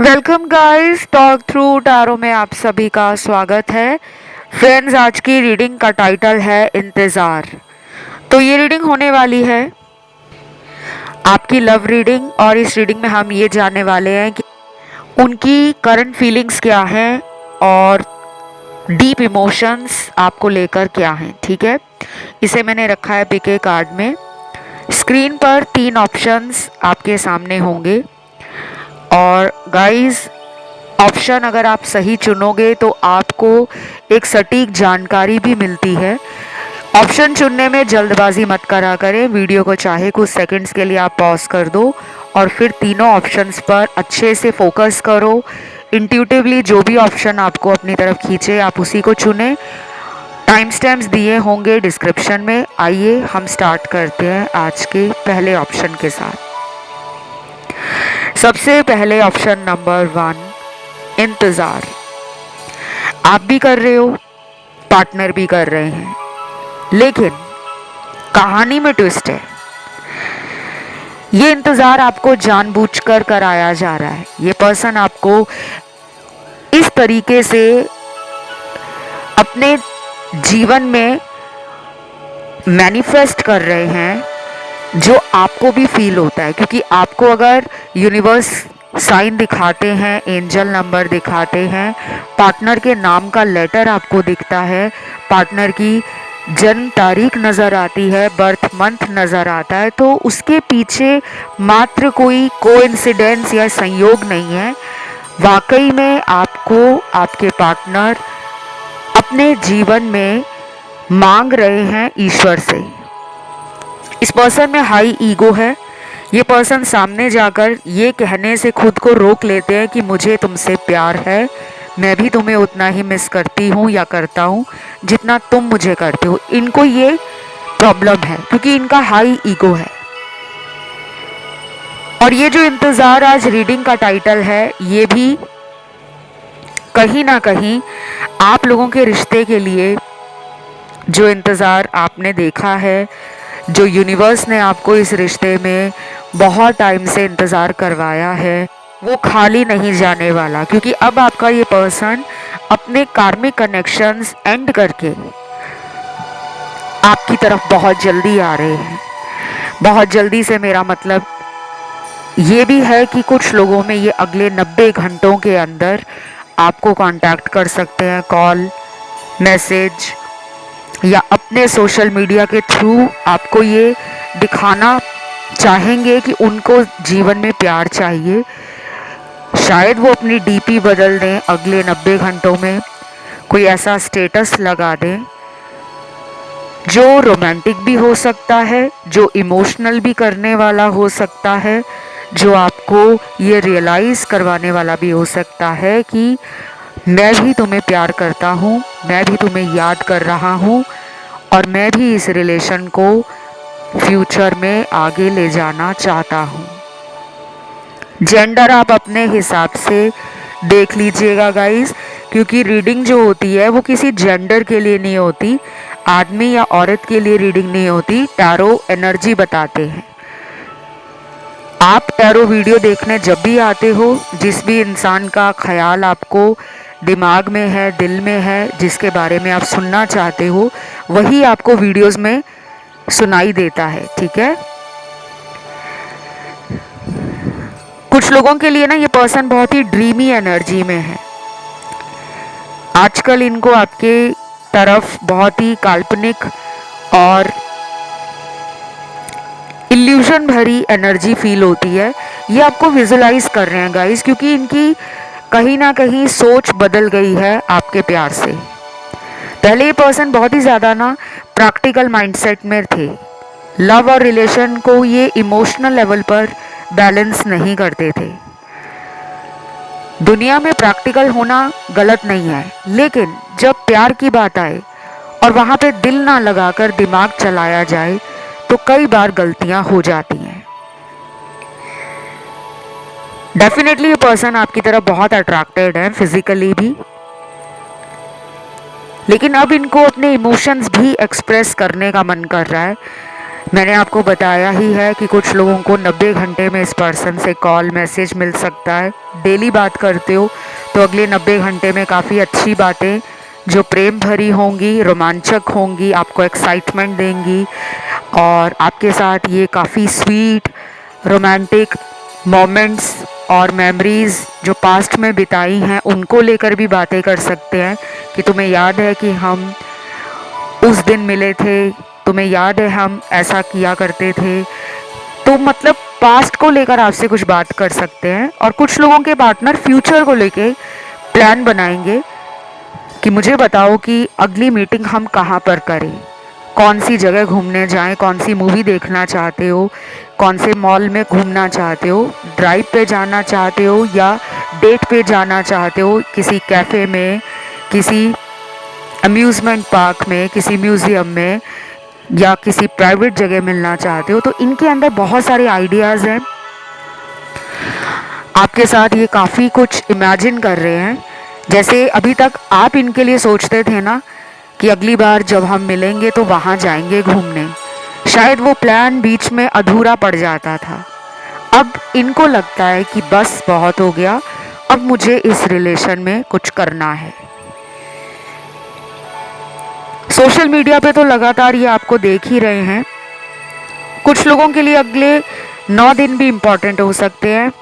Welcome guys, talk through tarot में आप सभी का स्वागत है। फ्रेंड्स, आज की रीडिंग का टाइटल है इंतज़ार। तो ये रीडिंग होने वाली है आपकी लव रीडिंग, और इस रीडिंग में हम ये जानने वाले हैं कि उनकी करंट फीलिंग्स क्या हैं और डीप इमोशंस आपको लेकर क्या हैं। ठीक है, इसे मैंने रखा है पिके कार्ड में। स्क्रीन पर 3 ऑप्शंस आपके सामने होंगे और गाइस, ऑप्शन अगर आप सही चुनोगे तो आपको एक सटीक जानकारी भी मिलती है। ऑप्शन चुनने में जल्दबाजी मत करा करें। वीडियो को चाहे कुछ सेकंड्स के लिए आप पॉज कर दो और फिर तीनों ऑप्शंस पर अच्छे से फोकस करो। इंट्यूटिवली जो भी ऑप्शन आपको अपनी तरफ खींचे आप उसी को चुनें। टाइम स्टैम्प्स दिए होंगे डिस्क्रिप्शन में। आइए हम स्टार्ट करते हैं आज के पहले ऑप्शन के साथ। सबसे पहले ऑप्शन नंबर 1, इंतज़ार। आप भी कर रहे हो, पार्टनर भी कर रहे हैं, लेकिन कहानी में ट्विस्ट है। ये इंतज़ार आपको जानबूझकर कराया जा रहा है। ये पर्सन आपको इस तरीके से अपने जीवन में मैनिफेस्ट कर रहे हैं जो आपको भी फील होता है, क्योंकि आपको अगर यूनिवर्स साइन दिखाते हैं, एंजल नंबर दिखाते हैं, पार्टनर के नाम का लेटर आपको दिखता है, पार्टनर की जन्म तारीख नज़र आती है, बर्थ मंथ नज़र आता है, तो उसके पीछे मात्र कोई कोइंसिडेंस या संयोग नहीं है। वाकई में आपको आपके पार्टनर अपने जीवन में मांग रहे हैं ईश्वर से। इस पर्सन में हाई ईगो है। ये पर्सन सामने जाकर ये कहने से खुद को रोक लेते हैं कि मुझे तुमसे प्यार है, मैं भी तुम्हें उतना ही मिस करती हूँ या करता हूँ जितना तुम मुझे करते हो। इनको ये प्रॉब्लम है क्योंकि इनका हाई ईगो है। और ये जो इंतज़ार आज रीडिंग का टाइटल है, ये भी कहीं ना कहीं आप लोगों के रिश्ते के लिए जो इंतज़ार आपने देखा है, जो यूनिवर्स ने आपको इस रिश्ते में बहुत टाइम से इंतज़ार करवाया है, वो खाली नहीं जाने वाला। क्योंकि अब आपका ये पर्सन अपने कार्मिक कनेक्शंस एंड करके आपकी तरफ बहुत जल्दी आ रहे हैं। बहुत जल्दी से मेरा मतलब ये भी है कि कुछ लोगों में ये अगले 90 घंटों के अंदर आपको कांटेक्ट कर सकते हैं, कॉल, मैसेज या अपने सोशल मीडिया के थ्रू आपको ये दिखाना चाहेंगे कि उनको जीवन में प्यार चाहिए। शायद वो अपनी डीपी बदल दें अगले 90 घंटों में, कोई ऐसा स्टेटस लगा दें जो रोमांटिक भी हो सकता है, जो इमोशनल भी करने वाला हो सकता है, जो आपको ये रियलाइज़ करवाने वाला भी हो सकता है कि मैं भी तुम्हें प्यार करता हूँ, मैं भी तुम्हें याद कर रहा हूँ और मैं भी इस रिलेशन को फ्यूचर में आगे ले जाना चाहता हूँ। जेंडर आप अपने हिसाब से देख लीजिएगा गाइस, क्योंकि रीडिंग जो होती है वो किसी जेंडर के लिए नहीं होती, आदमी या औरत के लिए रीडिंग नहीं होती। टैरो एनर्जी बताते हैं। आप टैरो वीडियो देखने जब भी आते हो, जिस भी इंसान का ख्याल आपको दिमाग में है, दिल में है, जिसके बारे में आप सुनना चाहते हो, वही आपको वीडियोस में सुनाई देता है। ठीक है, कुछ लोगों के लिए ना ये पर्सन बहुत ही ड्रीमी एनर्जी में है। आजकल इनको आपके तरफ बहुत ही काल्पनिक और इल्यूजन भरी एनर्जी फील होती है। ये आपको विजुलाइज कर रहे हैं गाइस, क्योंकि इनकी कहीं ना कहीं सोच बदल गई है आपके प्यार से। पहले ये पर्सन बहुत ही ज़्यादा ना प्रैक्टिकल माइंडसेट में थे। लव और रिलेशन को ये इमोशनल लेवल पर बैलेंस नहीं करते थे। दुनिया में प्रैक्टिकल होना गलत नहीं है, लेकिन जब प्यार की बात आए और वहाँ पे दिल ना लगाकर दिमाग चलाया जाए तो कई बार गलतियाँ हो जाती हैं। डेफिनेटली ये पर्सन आपकी तरफ बहुत अट्रैक्टेड है, फिजिकली भी, लेकिन अब इनको अपने इमोशंस भी एक्सप्रेस करने का मन कर रहा है। मैंने आपको बताया ही है कि कुछ लोगों को 90 घंटे में इस पर्सन से कॉल मैसेज मिल सकता है। डेली बात करते हो तो अगले 90 घंटे में काफ़ी अच्छी बातें जो प्रेम भरी होंगी, रोमांचक होंगी, आपको एक्साइटमेंट देंगी और आपके साथ ये काफ़ी स्वीट रोमांटिक मोमेंट्स और मेमोरीज़ जो पास्ट में बिताई हैं उनको लेकर भी बातें कर सकते हैं कि तुम्हें याद है कि हम उस दिन मिले थे, तुम्हें याद है हम ऐसा किया करते थे। तो मतलब पास्ट को लेकर आपसे कुछ बात कर सकते हैं और कुछ लोगों के पार्टनर फ्यूचर को लेके प्लान बनाएंगे कि मुझे बताओ कि अगली मीटिंग हम कहाँ पर करें, कौन सी जगह घूमने जाएं, कौन सी मूवी देखना चाहते हो, कौन से मॉल में घूमना चाहते हो, ड्राइव पे जाना चाहते हो या डेट पे जाना चाहते हो, किसी कैफ़े में, किसी अम्यूज़मेंट पार्क में, किसी म्यूज़ियम में या किसी प्राइवेट जगह मिलना चाहते हो। तो इनके अंदर बहुत सारे आइडियाज़ हैं। आपके साथ ये काफ़ी कुछ इमेजिन कर रहे हैं। जैसे अभी तक आप इनके लिए सोचते थे ना कि अगली बार जब हम मिलेंगे तो वहाँ जाएंगे घूमने, शायद वो प्लान बीच में अधूरा पड़ जाता था। अब इनको लगता है कि बस बहुत हो गया, अब मुझे इस रिलेशन में कुछ करना है। सोशल मीडिया पे तो लगातार ये आपको देख ही रहे हैं। कुछ लोगों के लिए अगले 9 दिन भी इम्पॉर्टेंट हो सकते हैं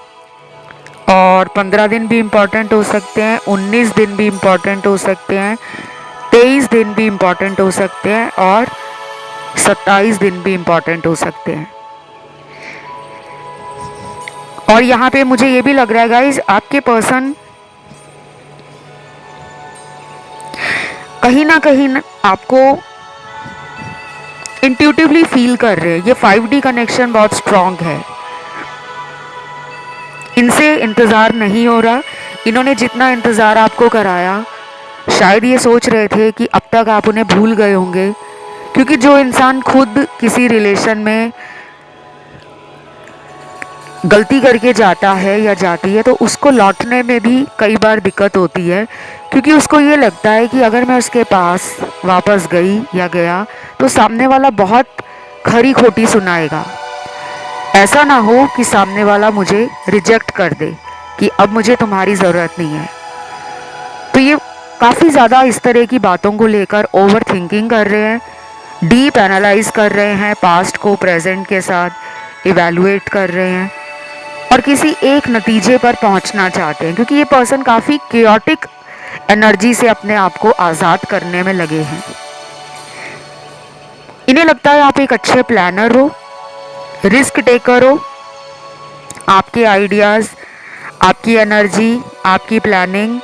और 15 दिन भी इम्पॉर्टेंट हो सकते हैं, 19 दिन भी इम्पॉर्टेंट हो सकते हैं, 23 दिन भी इम्पॉर्टेंट हो सकते हैं और 27 दिन भी इम्पॉर्टेंट हो सकते हैं। और यहाँ पे मुझे ये भी लग रहा है गाइज, आपके पर्सन कहीं ना कहीं आपको इंट्यूटिवली फील कर रहे हैं। ये 5D कनेक्शन बहुत स्ट्रांग है, इनसे इंतज़ार नहीं हो रहा। इन्होंने जितना इंतज़ार आपको कराया, शायद ये सोच रहे थे कि अब तक आप उन्हें भूल गए होंगे, क्योंकि जो इंसान खुद किसी रिलेशन में गलती करके जाता है या जाती है तो उसको लौटने में भी कई बार दिक्कत होती है, क्योंकि उसको ये लगता है कि अगर मैं उसके पास वापस गई या गया तो सामने वाला बहुत खरी खोटी सुनाएगा। ऐसा ना हो कि सामने वाला मुझे रिजेक्ट कर दे कि अब मुझे तुम्हारी ज़रूरत नहीं है। तो ये काफ़ी ज़्यादा इस तरह की बातों को लेकर ओवर थिंकिंग कर रहे हैं, डीप एनालाइज कर रहे हैं, पास्ट को प्रेजेंट के साथ इवैल्यूएट कर रहे हैं और किसी एक नतीजे पर पहुंचना चाहते हैं, क्योंकि ये पर्सन काफ़ी केयोटिक एनर्जी से अपने आप को आज़ाद करने में लगे हैं। इन्हें लगता है आप एक अच्छे प्लानर हो, रिस्क टेकर हो। आपके आइडियाज़, आपकी एनर्जी, आपकी प्लानिंग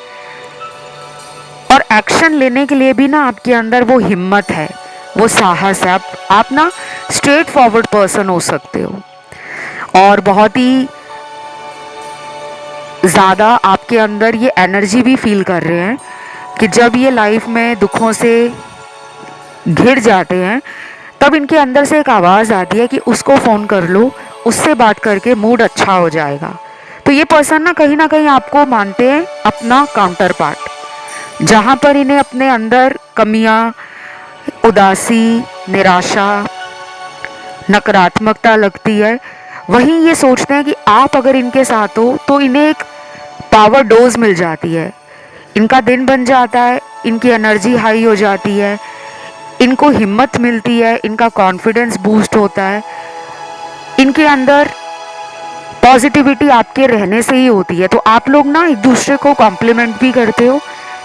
और एक्शन लेने के लिए भी ना आपके अंदर वो हिम्मत है, वो साहस है। आप ना स्ट्रेट फॉरवर्ड पर्सन हो सकते हो और बहुत ही ज़्यादा आपके अंदर ये एनर्जी भी फील कर रहे हैं कि जब ये लाइफ में दुखों से घिर जाते हैं तब इनके अंदर से एक आवाज़ आती है कि उसको फ़ोन कर लो, उससे बात करके मूड अच्छा हो जाएगा। तो ये पर्सन ना कहीं आपको मानते हैं अपना काउंटर पार्ट। जहाँ पर इन्हें अपने अंदर कमियाँ, उदासी, निराशा, नकारात्मकता लगती है, वहीं ये सोचते हैं कि आप अगर इनके साथ हो तो इन्हें एक पावर डोज मिल जाती है, इनका दिन बन जाता है, इनकी एनर्जी हाई हो जाती है, इनको हिम्मत मिलती है, इनका कॉन्फिडेंस बूस्ट होता है, इनके अंदर पॉजिटिविटी आपके रहने से ही होती है। तो आप लोग ना एक दूसरे को कॉम्प्लीमेंट भी करते हो,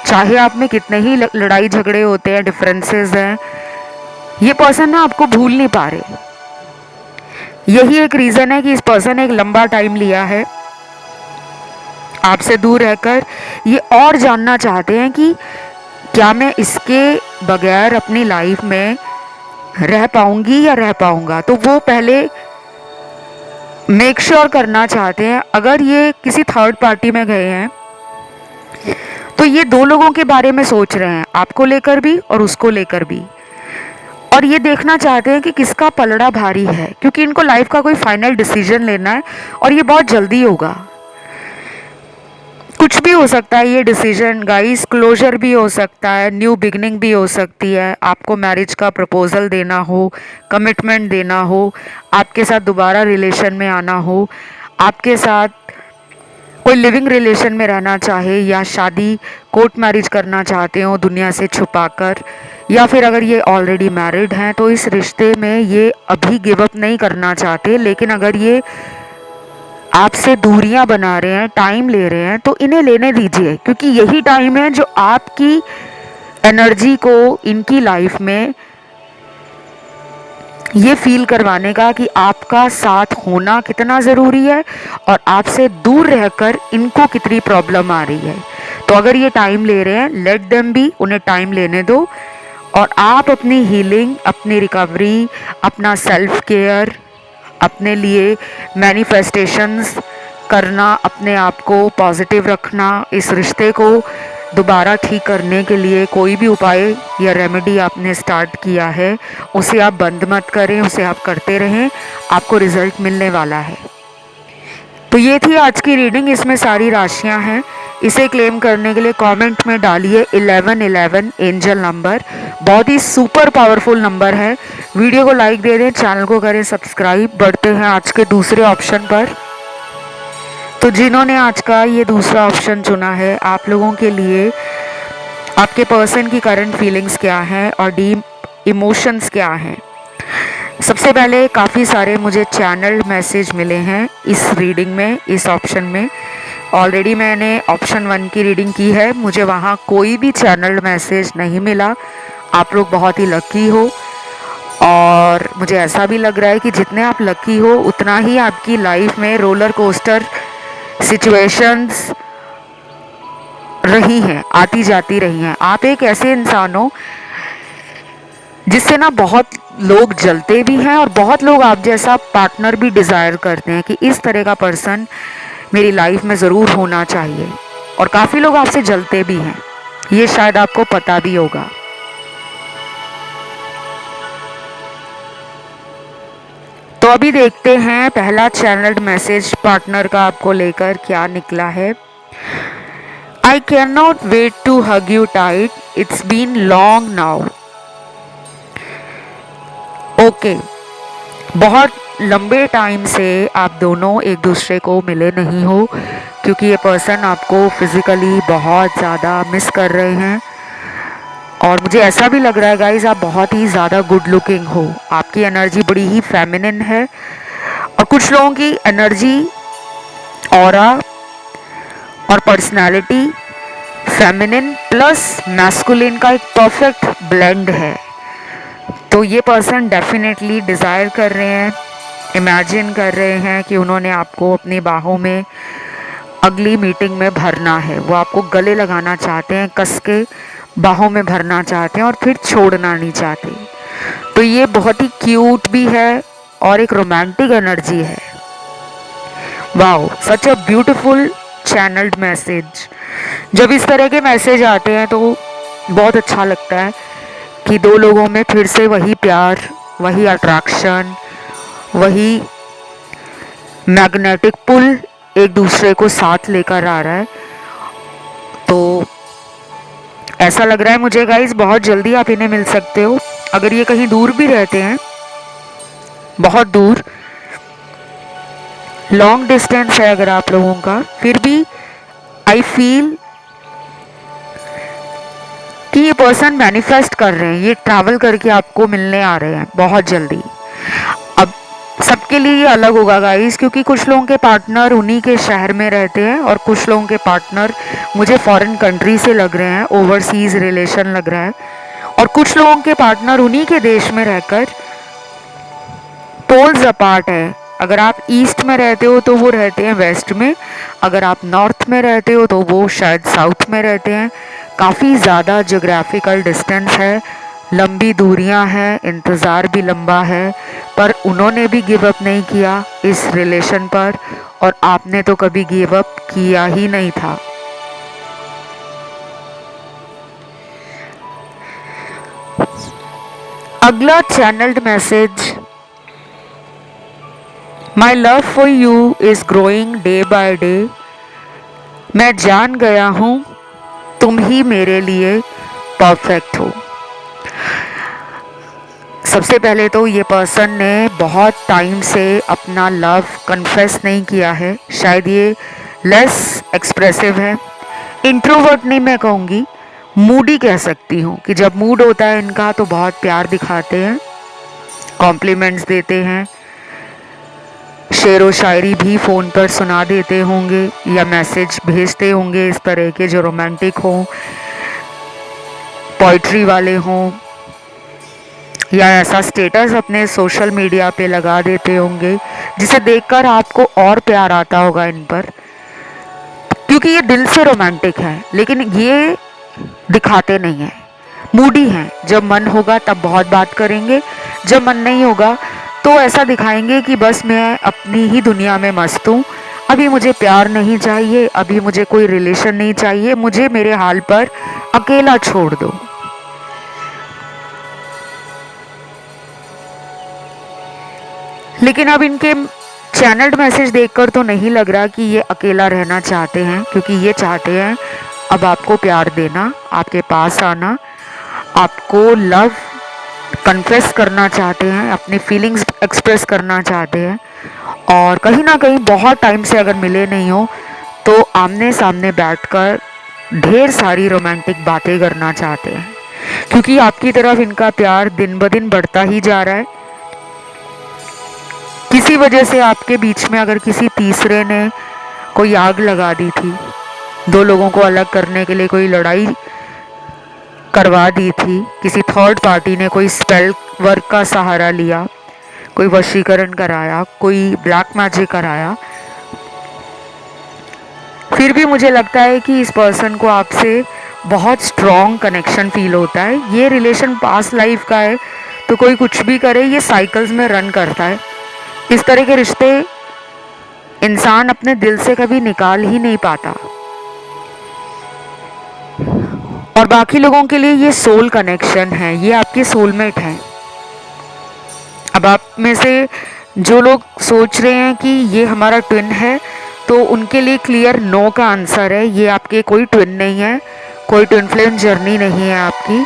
चाहे आप में कितने ही लड़ाई झगड़े होते हैं, डिफरेंसेस हैं, ये पर्सन ना आपको भूल नहीं पा रहे। यही एक रीज़न है कि इस पर्सन ने एक लंबा टाइम लिया है आपसे दूर रहकर। ये और जानना चाहते हैं कि क्या मैं इसके बगैर अपनी लाइफ में रह पाऊंगी या रह पाऊंगा। तो वो पहले मेक श्योर करना चाहते हैं। अगर ये किसी थर्ड पार्टी में गए हैं तो ये दो लोगों के बारे में सोच रहे हैं, आपको लेकर भी और उसको लेकर भी, और ये देखना चाहते हैं कि किसका पलड़ा भारी है, क्योंकि इनको लाइफ का कोई फाइनल डिसीजन लेना है और ये बहुत जल्दी होगा। कुछ भी हो सकता है ये डिसीजन गाइस, क्लोजर भी हो सकता है, न्यू बिगनिंग भी हो सकती है, आपको मैरिज का प्रपोजल देना हो, कमिटमेंट देना हो, आपके साथ दोबारा रिलेशन में आना हो, आपके साथ कोई लिविंग रिलेशन में रहना चाहे, या शादी कोर्ट मैरिज करना चाहते हो दुनिया से छुपाकर, या फिर अगर ये ऑलरेडी मैरिड हैं तो इस रिश्ते में ये अभी गिव अप नहीं करना चाहते, लेकिन अगर ये आपसे दूरियां बना रहे हैं, टाइम ले रहे हैं, तो इन्हें लेने दीजिए, क्योंकि यही टाइम है जो आपकी एनर्जी को इनकी लाइफ में ये फील करवाने का कि आपका साथ होना कितना ज़रूरी है और आपसे दूर रहकर इनको कितनी प्रॉब्लम आ रही है। तो अगर ये टाइम ले रहे हैं, लेट देम बी, उन्हें टाइम लेने दो, और आप अपनी हीलिंग, अपनी रिकवरी, अपना सेल्फ केयर, अपने लिए मैनिफेस्टेशंस करना, अपने आप को पॉजिटिव रखना, इस रिश्ते को दोबारा ठीक करने के लिए कोई भी उपाय या रेमेडी आपने स्टार्ट किया है उसे आप बंद मत करें, उसे आप करते रहें, आपको रिजल्ट मिलने वाला है। तो ये थी आज की रीडिंग, इसमें सारी राशियां हैं। इसे क्लेम करने के लिए कमेंट में डालिए 1111 एंजल नंबर, बहुत ही सुपर पावरफुल नंबर है। वीडियो को लाइक दे दें, चैनल को करें सब्सक्राइब। बढ़ते हैं आज के दूसरे ऑप्शन पर। तो जिन्होंने आज का ये दूसरा ऑप्शन चुना है, आप लोगों के लिए आपके पर्सन की करंट फीलिंग्स क्या हैं और डीप इमोशंस क्या हैं। सबसे पहले काफ़ी सारे मुझे चैनल मैसेज मिले हैं इस रीडिंग में, इस ऑप्शन में। ऑलरेडी मैंने ऑप्शन 1 की रीडिंग की है, मुझे वहाँ कोई भी चैनल मैसेज नहीं मिला। आप लोग बहुत ही लकी हो, और मुझे ऐसा भी लग रहा है कि जितने आप लकी हो उतना ही आपकी लाइफ में रोलर कोस्टर सिचुएशंस रही हैं, आती जाती रही हैं। आप एक ऐसे इंसान हो जिससे ना बहुत लोग जलते भी हैं, और बहुत लोग आप जैसा पार्टनर भी डिज़ायर करते हैं कि इस तरह का पर्सन मेरी लाइफ में ज़रूर होना चाहिए, और काफ़ी लोग आपसे जलते भी हैं, ये शायद आपको पता भी होगा। तो अभी देखते हैं पहला चैनल्ड मैसेज पार्टनर का आपको लेकर क्या निकला है। I can not wait to hug you tight, it's been long now. Okay, बहुत लंबे टाइम से आप दोनों एक दूसरे को मिले नहीं हो, क्योंकि ये पर्सन आपको फिज़िकली बहुत ज़्यादा मिस कर रहे हैं। और मुझे ऐसा भी लग रहा है गाइज, आप बहुत ही ज़्यादा गुड लुकिंग हो, आपकी एनर्जी बड़ी ही फेमिनिन है, और कुछ लोगों की एनर्जी, ऑरा और पर्सनालिटी फेमिनिन प्लस मैस्कुलिन का एक परफेक्ट ब्लेंड है। तो ये पर्सन डेफिनेटली डिज़ायर कर रहे हैं, इमेजिन कर रहे हैं कि उन्होंने आपको अपनी बाहों में अगली मीटिंग में भरना है। वो आपको गले लगाना चाहते हैं, कस के बाहों में भरना चाहते हैं, और फिर छोड़ना नहीं चाहते। तो ये बहुत ही क्यूट भी है और एक रोमांटिक एनर्जी है। Wow, such a beautiful channelled message. जब इस तरह के मैसेज आते हैं तो बहुत अच्छा लगता है कि दो लोगों में फिर से वही प्यार, वही अट्रैक्शन, वही मैग्नेटिक पुल एक दूसरे को साथ लेकर आ रहा है। तो ऐसा लग रहा है मुझे गाइस, बहुत जल्दी आप इन्हें मिल सकते हो। अगर ये कहीं दूर भी रहते हैं, बहुत दूर, लॉन्ग डिस्टेंस है अगर आप लोगों का, फिर भी आई फील कि ये पर्सन मैनिफेस्ट कर रहे हैं, ये ट्रैवल करके आपको मिलने आ रहे हैं बहुत जल्दी। अब सबके लिए ये अलग होगा गाइस, क्योंकि कुछ लोगों के पार्टनर उन्हीं के शहर में रहते हैं, और कुछ लोगों के पार्टनर मुझे फॉरेन कंट्री से लग रहे हैं, ओवरसीज रिलेशन लग रहा है, और कुछ लोगों के पार्टनर उन्हीं के देश में रहकर पोल्स अपार्ट है। अगर आप ईस्ट में रहते हो तो वो रहते हैं वेस्ट में, अगर आप नॉर्थ में रहते हो तो वो शायद साउथ में रहते हैं। काफ़ी ज़्यादा ज्योग्राफिकल डिस्टेंस है, लंबी दूरियां हैं, इंतज़ार भी लंबा है, पर उन्होंने भी गिव अप नहीं किया इस रिलेशन पर, और आपने तो कभी गिव अप किया ही नहीं था। अगला channelled message, my love for you is growing day by day, मैं जान गया हूँ तुम ही मेरे लिए परफेक्ट हो। सबसे पहले तो ये पर्सन ने बहुत टाइम से अपना लव कन्फेस नहीं किया है, शायद ये लेस एक्सप्रेसिव है। इंट्रोवर्ट नहीं मैं कहूँगी, मूडी कह सकती हूँ कि जब मूड होता है इनका तो बहुत प्यार दिखाते हैं, कॉम्प्लीमेंट्स देते हैं, शेर व शायरी भी फ़ोन पर सुना देते होंगे या मैसेज भेजते होंगे इस तरह के जो रोमांटिक हों, पोइट्री वाले हों, या ऐसा स्टेटस अपने सोशल मीडिया पे लगा देते होंगे जिसे देखकर आपको और प्यार आता होगा इन पर, क्योंकि ये दिल से रोमांटिक है लेकिन ये दिखाते नहीं हैं, मूडी हैं। जब मन होगा तब बहुत बात करेंगे, जब मन नहीं होगा तो ऐसा दिखाएंगे कि बस मैं अपनी ही दुनिया में मस्त हूँ, अभी मुझे प्यार नहीं चाहिए, अभी मुझे कोई रिलेशन नहीं चाहिए, मुझे मेरे हाल पर अकेला छोड़ दो। लेकिन अब इनके चैनल्ड मैसेज देखकर तो नहीं लग रहा कि ये अकेला रहना चाहते हैं, क्योंकि ये चाहते हैं अब आपको प्यार देना, आपके पास आना, आपको लव कन्फेस करना चाहते हैं, अपनी फीलिंग्स एक्सप्रेस करना चाहते हैं। और कहीं ना कहीं बहुत टाइम से अगर मिले नहीं हो तो आमने सामने बैठकर ढेर सारी रोमांटिक बातें करना चाहते हैं, क्योंकि आपकी तरफ इनका प्यार दिन ब दिन बढ़ता ही जा रहा है। किसी वजह से आपके बीच में अगर किसी तीसरे ने कोई आग लगा दी थी, दो लोगों को अलग करने के लिए कोई लड़ाई करवा दी थी, किसी थर्ड पार्टी ने कोई स्पेल वर्क का सहारा लिया, कोई वशीकरण कराया, कोई ब्लैक मैजिक कराया, फिर भी मुझे लगता है कि इस पर्सन को आपसे बहुत स्ट्रॉन्ग कनेक्शन फील होता है। ये रिलेशन पास्ट लाइफ का है, तो कोई कुछ भी करे ये साइकिल्स में रन करता है। इस तरह के रिश्ते इंसान अपने दिल से कभी निकाल ही नहीं पाता, और बाकी लोगों के लिए ये सोल कनेक्शन है, ये आपके सोलमेट हैं। अब आप में से जो लोग सोच रहे हैं कि ये हमारा ट्विन है, तो उनके लिए क्लियर नो का आंसर है, ये आपके कोई ट्विन नहीं है, कोई ट्विन फ्लेम जर्नी नहीं है आपकी,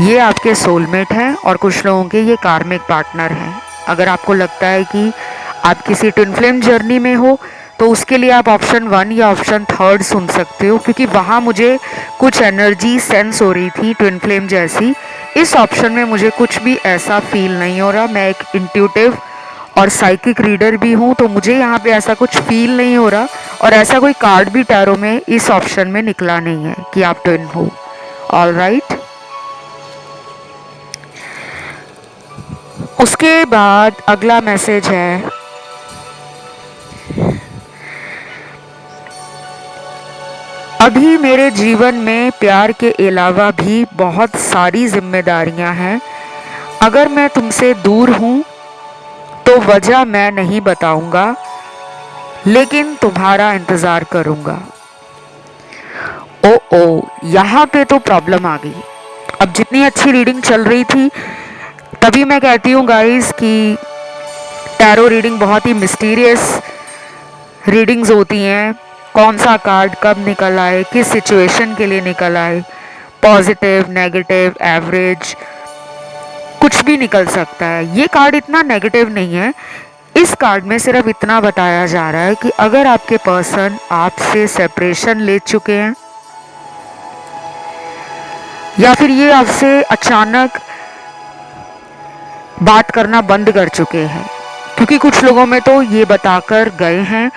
ये आपके सोलमेट हैं और कुछ लोगों के ये कार्मिक पार्टनर हैं। अगर आपको लगता है कि आप किसी ट्विन फ्लेम जर्नी में हो तो उसके लिए आप ऑप्शन 1 या ऑप्शन 3 सुन सकते हो, क्योंकि वहाँ मुझे कुछ एनर्जी सेंस हो रही थी ट्विन फ्लेम जैसी। इस ऑप्शन में मुझे कुछ भी ऐसा फील नहीं हो रहा। मैं एक इंट्यूटिव और साइकिक रीडर भी हूँ, तो मुझे यहाँ पे ऐसा कुछ फील नहीं हो रहा, और ऐसा कोई कार्ड भी टैरो में इस ऑप्शन में निकला नहीं है कि आप ट्विन हो। ऑल राइट, उसके बाद अगला मैसेज है, अभी मेरे जीवन में प्यार के अलावा भी बहुत सारी जिम्मेदारियां हैं। अगर मैं तुमसे दूर हूं तो वजह मैं नहीं बताऊंगा, लेकिन तुम्हारा इंतज़ार करूंगा। ओ यहाँ पे तो प्रॉब्लम आ गई। अब जितनी अच्छी रीडिंग चल रही थी, तभी मैं कहती हूँ गाइस कि टैरो रीडिंग बहुत ही मिस्टीरियस रीडिंग्स होती हैं। कौन सा कार्ड कब निकल आए, किस सिचुएशन के लिए निकल आए, पॉजिटिव, नेगेटिव, एवरेज, कुछ भी निकल सकता है। ये कार्ड इतना नेगेटिव नहीं है। इस कार्ड में सिर्फ इतना बताया जा रहा है कि अगर आपके पर्सन आपसे सेपरेशन ले चुके हैं, या फिर ये आपसे अचानक बात करना बंद कर चुके हैं, क्योंकि कुछ लोगों में तो ये बताकर गए हैं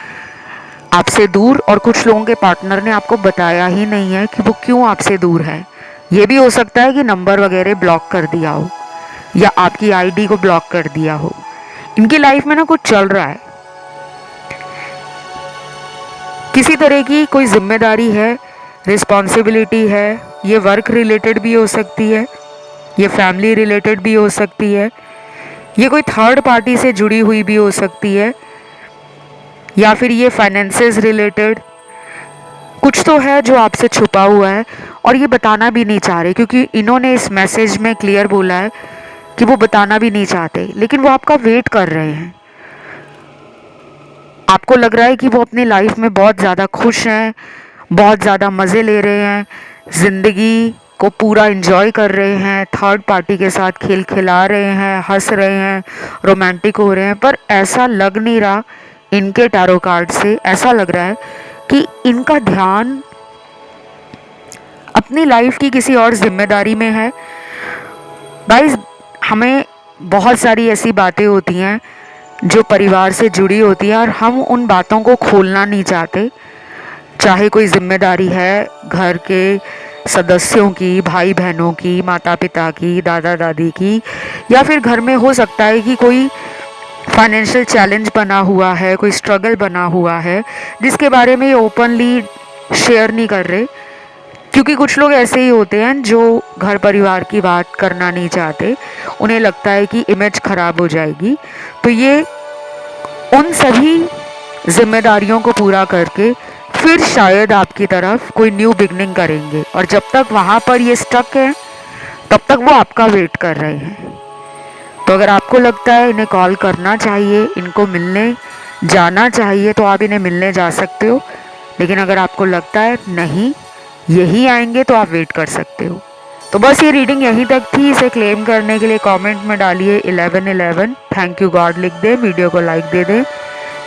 आपसे दूर, और कुछ लोगों के पार्टनर ने आपको बताया ही नहीं है कि वो क्यों आपसे दूर है। ये भी हो सकता है कि नंबर वगैरह ब्लॉक कर दिया हो, या आपकी आईडी को ब्लॉक कर दिया हो। इनकी लाइफ में ना कुछ चल रहा है, किसी तरह की कोई जिम्मेदारी है, रिस्पॉन्सिबिलिटी है। ये वर्क रिलेटेड भी हो सकती है, ये फैमिली रिलेटेड भी हो सकती है, ये कोई थर्ड पार्टी से जुड़ी हुई भी हो सकती है, या फिर ये फाइनेंसेस रिलेटेड कुछ तो है जो आपसे छुपा हुआ है, और ये बताना भी नहीं चाह रहे, क्योंकि इन्होंने इस मैसेज में क्लियर बोला है कि वो बताना भी नहीं चाहते, लेकिन वो आपका वेट कर रहे हैं। आपको लग रहा है कि वो अपनी लाइफ में बहुत ज़्यादा खुश हैं, बहुत ज़्यादा मज़े ले रहे हैं, ज़िंदगी को पूरा एंजॉय कर रहे हैं, थर्ड पार्टी के साथ खेल खिला रहे हैं, हंस रहे हैं, रोमांटिक हो रहे हैं। पर ऐसा लग नहीं रहा इनके टैरो कार्ड से, ऐसा लग रहा है कि इनका ध्यान अपनी लाइफ की किसी और जिम्मेदारी में है। गाइस, हमें बहुत सारी ऐसी बातें होती हैं जो परिवार से जुड़ी होती हैं और हम उन बातों को खोलना नहीं चाहते। चाहे कोई जिम्मेदारी है घर के सदस्यों की, भाई बहनों की, माता पिता की, दादा दादी की, या फिर घर में हो सकता है कि कोई फाइनेंशियल चैलेंज बना हुआ है, कोई स्ट्रगल बना हुआ है जिसके बारे में ये ओपनली शेयर नहीं कर रहे। क्योंकि कुछ लोग ऐसे ही होते हैं जो घर परिवार की बात करना नहीं चाहते, उन्हें लगता है कि इमेज खराब हो जाएगी। तो ये उन सभी जिम्मेदारियों को पूरा करके फिर शायद आपकी तरफ कोई न्यू बिगनिंग करेंगे, और जब तक वहाँ पर ये स्टक है तब तक वो आपका वेट कर रहे हैं। तो अगर आपको लगता है इन्हें कॉल करना चाहिए, इनको मिलने जाना चाहिए, तो आप इन्हें मिलने जा सकते हो। लेकिन अगर आपको लगता है नहीं यही आएंगे, तो आप वेट कर सकते हो। तो बस ये रीडिंग यहीं तक थी। इसे क्लेम करने के लिए कमेंट में डालिए 1111 थैंक यू गॉड लिख दें, वीडियो को लाइक दे दें,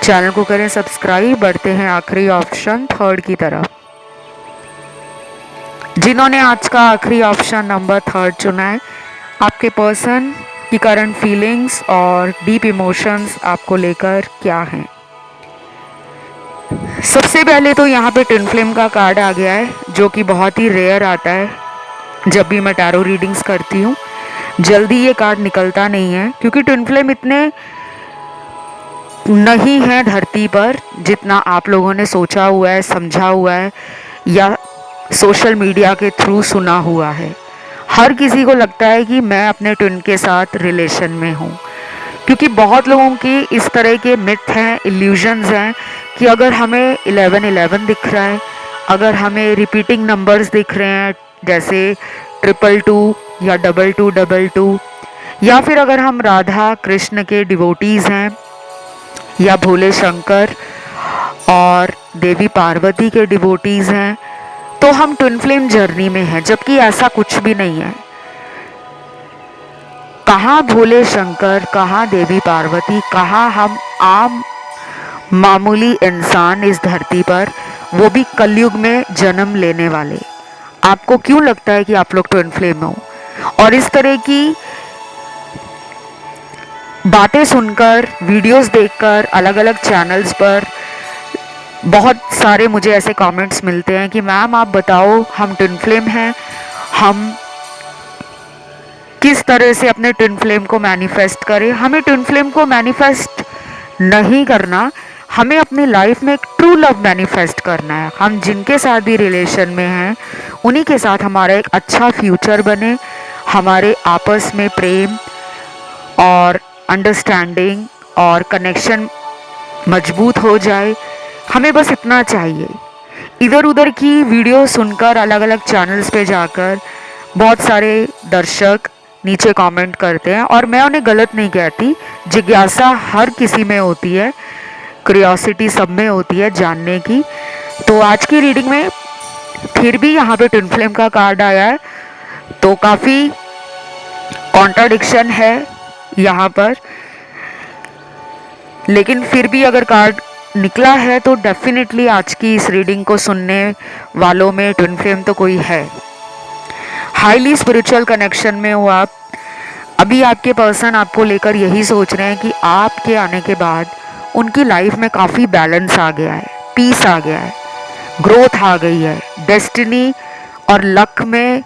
चैनल को करें सब्सक्राइब। बढ़ते हैं आखिरी ऑप्शन थर्ड की तरफ। जिन्होंने आज का आखिरी ऑप्शन नंबर थर्ड चुना है, आपके पर्सन की करंट फीलिंग्स और डीप इमोशंस आपको लेकर क्या हैं। सबसे पहले तो यहाँ पे ट्विन फ्लेम का कार्ड आ गया है, जो कि बहुत ही रेयर आता है जब भी मैं टैरो रीडिंग्स करती हूँ। जल्दी ये कार्ड निकलता नहीं है क्योंकि ट्विन फ्लेम इतने नहीं है धरती पर जितना आप लोगों ने सोचा हुआ है, समझा हुआ है, या सोशल मीडिया के थ्रू सुना हुआ है। हर किसी को लगता है कि मैं अपने ट्विन के साथ रिलेशन में हूँ, क्योंकि बहुत लोगों की इस तरह के मिथ हैं, इल्यूजन्स हैं कि अगर हमें 1111 दिख रहा है, अगर हमें रिपीटिंग नंबर्स दिख रहे हैं जैसे 222 या 2222, या फिर अगर हम राधा कृष्ण के डिवोटीज़ हैं या भोले शंकर और देवी पार्वती के डिवोटीज़ हैं, तो हम ट्विन फ्लेम जर्नी में हैं, जबकि ऐसा कुछ भी नहीं है। कहाँ भोले शंकर, कहाँ देवी पार्वती, कहाँ हम आम मामूली इंसान इस धरती पर, वो भी कलयुग में जन्म लेने वाले। आपको क्यों लगता है कि आप लोग ट्विन फ्लेम हो? और इस तरह की बातें सुनकर, वीडियोस देखकर, अलग अलग चैनल्स पर बहुत सारे मुझे ऐसे कमेंट्स मिलते हैं कि मैम आप बताओ, हम ट्विन फ्लेम हैं, हम किस तरह से अपने ट्विन फ्लेम को मैनिफेस्ट करें। हमें ट्विन फ्लेम को मैनिफेस्ट नहीं करना, हमें अपनी लाइफ में एक ट्रू लव मैनिफेस्ट करना है। हम जिनके साथ भी रिलेशन में हैं उन्हीं के साथ हमारा एक अच्छा फ्यूचर बने, हमारे आपस में प्रेम और अंडरस्टैंडिंग और कनेक्शन मजबूत हो जाए। हमें बस इतना चाहिए। इधर उधर की वीडियो सुनकर, अलग अलग चैनल्स पे जाकर बहुत सारे दर्शक नीचे कमेंट करते हैं, और मैं उन्हें गलत नहीं कहती। जिज्ञासा हर किसी में होती है, क्यूरियोसिटी सब में होती है जानने की। तो आज की रीडिंग में फिर भी यहाँ पे ट्विन फ्लेम का कार्ड आया है, तो काफ़ी कॉन्ट्राडिक्शन है यहाँ पर। लेकिन फिर भी अगर कार्ड निकला है तो डेफिनेटली आज की इस रीडिंग को सुनने वालों में ट्विन फ्लेम तो कोई है। हाईली स्पिरिचुअल कनेक्शन में हो आप। अभी आपके पर्सन आपको लेकर यही सोच रहे हैं कि आपके आने के बाद उनकी लाइफ में काफ़ी बैलेंस आ गया है, पीस आ गया है, ग्रोथ आ गई है। डेस्टिनी और लक में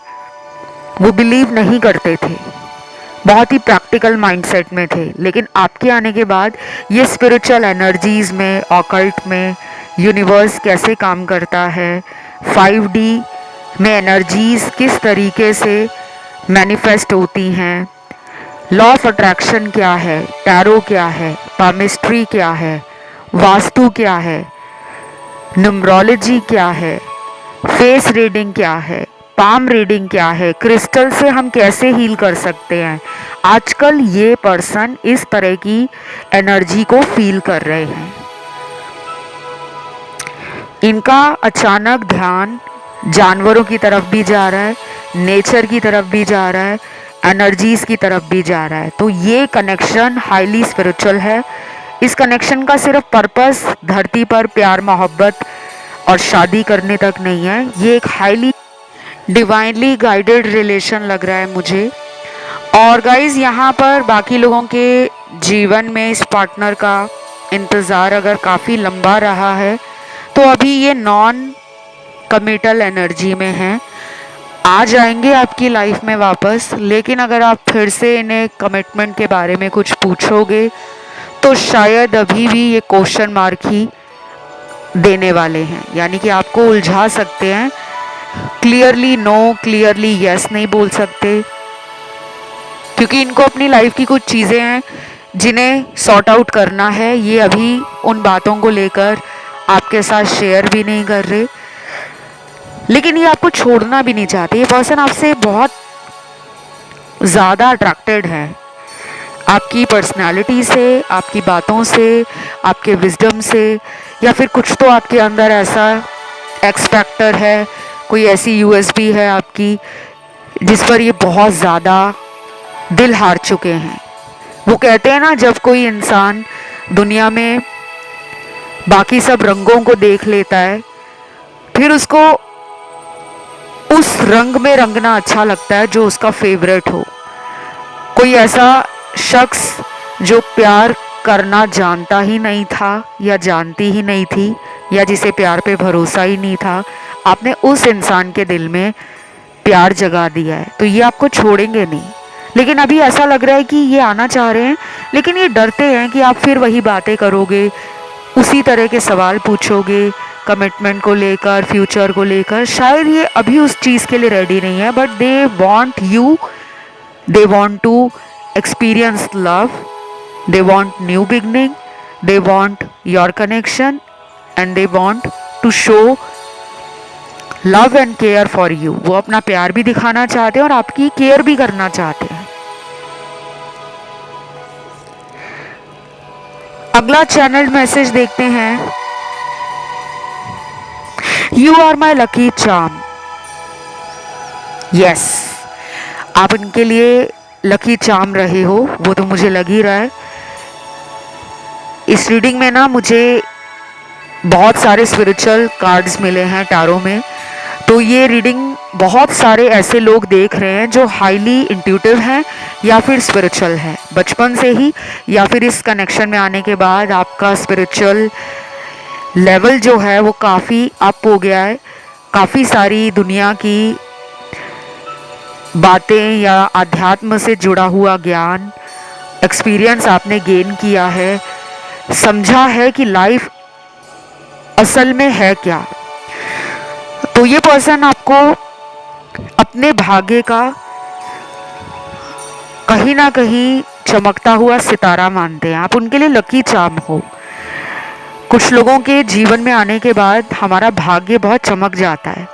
वो बिलीव नहीं करते थे, बहुत ही प्रैक्टिकल माइंडसेट में थे। लेकिन आपके आने के बाद ये स्पिरिचुअल एनर्जीज़ में, ऑकल्ट में, यूनिवर्स कैसे काम करता है, 5D में एनर्जीज़ किस तरीके से मैनिफेस्ट होती हैं, लॉ ऑफ अट्रैक्शन क्या है, टैरो क्या है, पामिस्ट्री क्या है, वास्तु क्या है, न्यूमरोलॉजी क्या है, फेस रीडिंग क्या है, पाम रीडिंग क्या है, क्रिस्टल से हम कैसे हील कर सकते हैं। आजकल ये पर्सन इस तरह की एनर्जी को फील कर रहे हैं। इनका अचानक ध्यान जानवरों की तरफ भी जा रहा है, नेचर की तरफ भी जा रहा है, एनर्जीज की तरफ भी जा रहा है। तो ये कनेक्शन हाईली स्पिरिचुअल है। इस कनेक्शन का सिर्फ पर्पस धरती पर प्यार मोहब्बत और शादी करने तक नहीं है, ये एक हाईली डिवाइनली गाइडेड रिलेशन लग रहा है मुझे। और गाइज यहाँ पर बाकी लोगों के जीवन में इस पार्टनर का इंतज़ार अगर काफ़ी लंबा रहा है तो अभी ये नॉन कमिटल एनर्जी में हैं, आ जाएंगे आपकी लाइफ में वापस। लेकिन अगर आप फिर से इन्हें कमिटमेंट के बारे में कुछ पूछोगे तो शायद अभी भी ये क्वेश्चन मार्क ही देने वाले हैं, यानी कि आपको उलझा सकते हैं। क्लियरली नो क्लियरली यस नहीं बोल सकते, क्योंकि इनको अपनी लाइफ की कुछ चीज़ें हैं जिन्हें सॉर्ट आउट करना है। ये अभी उन बातों को लेकर आपके साथ शेयर भी नहीं कर रहे, लेकिन ये आपको छोड़ना भी नहीं चाहते। ये पर्सन आपसे बहुत ज़्यादा अट्रैक्टेड है, आपकी पर्सनालिटी से, आपकी बातों से, आपके विजडम से, या फिर कुछ तो आपके अंदर ऐसा एक्स फैक्टर है, कोई ऐसी यूएसपी है आपकी जिस पर ये बहुत ज़्यादा दिल हार चुके हैं। वो कहते हैं ना, जब कोई इंसान दुनिया में बाकी सब रंगों को देख लेता है फिर उसको उस रंग में रंगना अच्छा लगता है जो उसका फेवरेट हो। कोई ऐसा शख्स जो प्यार करना जानता ही नहीं था या जानती ही नहीं थी, या जिसे प्यार पे भरोसा ही नहीं था, आपने उस इंसान के दिल में प्यार जगा दिया है, तो ये आपको छोड़ेंगे नहीं। लेकिन अभी ऐसा लग रहा है कि ये आना चाह रहे हैं, लेकिन ये डरते हैं कि आप फिर वही बातें करोगे, उसी तरह के सवाल पूछोगे कमिटमेंट को लेकर, फ्यूचर को लेकर। शायद ये अभी उस चीज़ के लिए रेडी नहीं है, but they want you, they want to experience love, they want new beginning, they want your connection and they want to show love and care for you. वो अपना प्यार भी दिखाना चाहते हैं और आपकी केयर भी करना चाहते हैं। अगला चैनल मैसेज देखते हैं। You are my lucky charm. Yes, आप इनके लिए लकी चार्म रहे हो, वो तो मुझे लग ही रहा है। इस रीडिंग में ना मुझे बहुत सारे स्पिरिचुअल कार्ड्स मिले हैं टैरो में। तो ये रीडिंग बहुत सारे ऐसे लोग देख रहे हैं जो हाईली इंट्यूटिव हैं या फिर स्पिरिचुअल हैं बचपन से ही, या फिर इस कनेक्शन में आने के बाद आपका स्पिरिचुअल लेवल जो है वो काफ़ी अप हो गया है। काफ़ी सारी दुनिया की बातें या आध्यात्म से जुड़ा हुआ ज्ञान, एक्सपीरियंस आपने गेन किया है, समझा है कि लाइफ असल में है क्या। तो ये पर्सन आपको अपने भाग्य का कहीं ना कहीं चमकता हुआ सितारा मानते हैं, आप उनके लिए लकी चार्म हो। कुछ लोगों के जीवन में आने के बाद हमारा भाग्य बहुत चमक जाता है।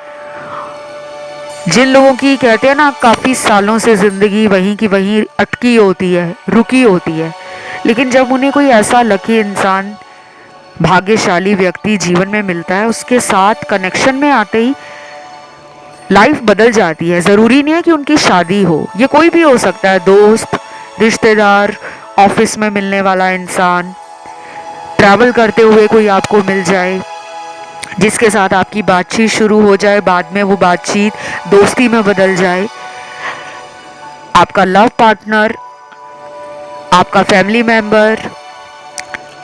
जिन लोगों की कहते हैं ना काफ़ी सालों से ज़िंदगी वहीं की वहीं अटकी होती है, रुकी होती है, लेकिन जब उन्हें कोई ऐसा लकी इंसान, भाग्यशाली व्यक्ति जीवन में मिलता है, उसके साथ कनेक्शन में आते ही लाइफ बदल जाती है। ज़रूरी नहीं है कि उनकी शादी हो, ये कोई भी हो सकता है, दोस्त, रिश्तेदार, ऑफिस में मिलने वाला इंसान, ट्रैवल करते हुए कोई आपको मिल जाए जिसके साथ आपकी बातचीत शुरू हो जाए, बाद में वो बातचीत दोस्ती में बदल जाए। आपका लव पार्टनर, आपका फैमिली मेम्बर,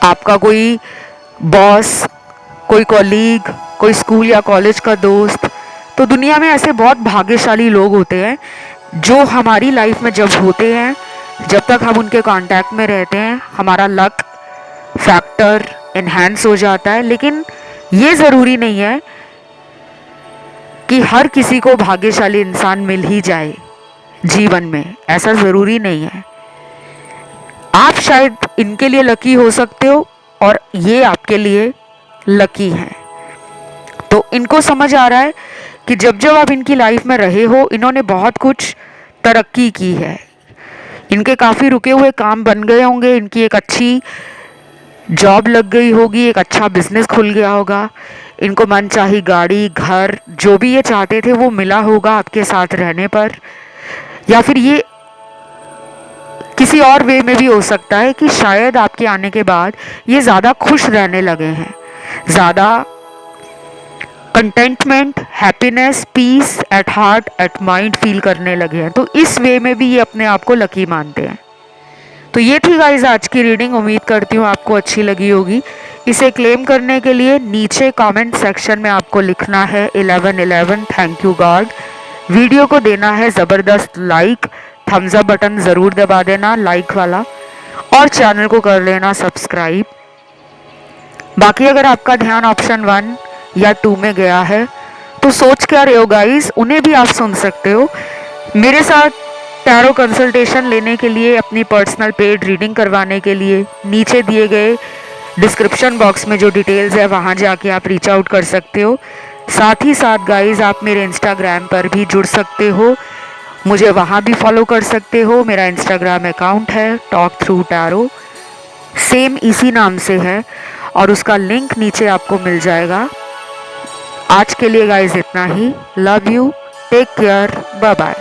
आपका कोई बॉस, कोई कॉलीग, कोई स्कूल या कॉलेज का दोस्त। तो दुनिया में ऐसे बहुत भाग्यशाली लोग होते हैं जो हमारी लाइफ में जब होते हैं, जब तक हम उनके कांटेक्ट में रहते हैं, हमारा लक फैक्टर इन्हेंस हो जाता है। लेकिन ये ज़रूरी नहीं है कि हर किसी को भाग्यशाली इंसान मिल ही जाए जीवन में, ऐसा ज़रूरी नहीं है। आप शायद इनके लिए लकी हो सकते हो और ये आपके लिए लकी हैं। तो इनको समझ आ रहा है कि जब जब आप इनकी लाइफ में रहे हो, इन्होंने बहुत कुछ तरक्की की है, इनके काफ़ी रुके हुए काम बन गए होंगे, इनकी एक अच्छी जॉब लग गई होगी, एक अच्छा बिजनेस खुल गया होगा, इनको मनचाही गाड़ी, घर, जो भी ये चाहते थे वो मिला होगा आपके साथ रहने पर। या फिर ये किसी और वे में भी हो सकता है कि शायद आपके आने के बाद ये ज़्यादा खुश रहने लगे हैं, ज़्यादा contentment, happiness, peace at heart at mind feel करने लगे हैं। तो इस वे में भी ये अपने आप को लकी मानते हैं। तो ये थी गाइज आज की रीडिंग। उम्मीद करती हूँ आपको अच्छी लगी होगी। इसे क्लेम करने के लिए नीचे कमेंट सेक्शन में आपको लिखना है 1111 थैंक यू गॉड। वीडियो को देना है ज़बरदस्त लाइक, थम्स अप बटन ज़रूर दबा देना लाइक वाला, और चैनल को कर लेना सब्सक्राइब। बाकी अगर आपका ध्यान ऑप्शन 1 या 2 में गया है तो सोच क्या रहे हो गाइज, उन्हें भी आप सुन सकते हो। मेरे साथ टैरो कंसल्टेशन लेने के लिए, अपनी पर्सनल पेड रीडिंग करवाने के लिए नीचे दिए गए डिस्क्रिप्शन बॉक्स में जो डिटेल्स है वहाँ जाके आप रीच आउट कर सकते हो। साथ ही साथ गाइज आप मेरे इंस्टाग्राम पर भी जुड़ सकते हो, मुझे वहाँ भी फॉलो कर सकते हो। मेरा इंस्टाग्राम अकाउंट है टॉक थ्रू टैरो, सेम इसी नाम से है, और उसका लिंक नीचे आपको मिल जाएगा। आज के लिए गाइज इतना ही। Love you, take care, bye bye.